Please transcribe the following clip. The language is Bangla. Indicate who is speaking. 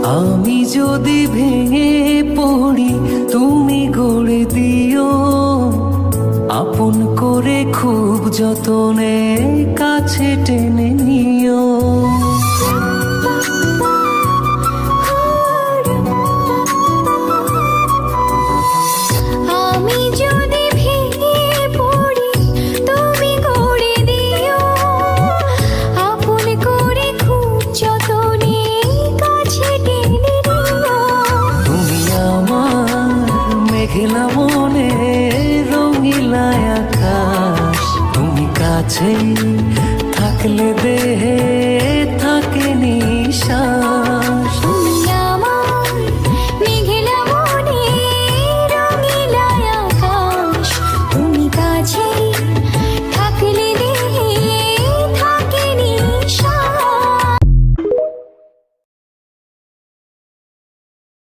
Speaker 1: আমি যদি ভেঙে পড়ি তুমি গড়ে দিও, আপন করে খুব যতনে কাছে টেনে নিও।
Speaker 2: আমি যদি ভেঙে পড়ি তুমি গড়ে দিও, আপন করে খুব যতনে কাছে টেনে নিও।
Speaker 1: তুমি আমার মেঘলা মনে রঙিলা আকাশ, তুমি কাছে থাকলে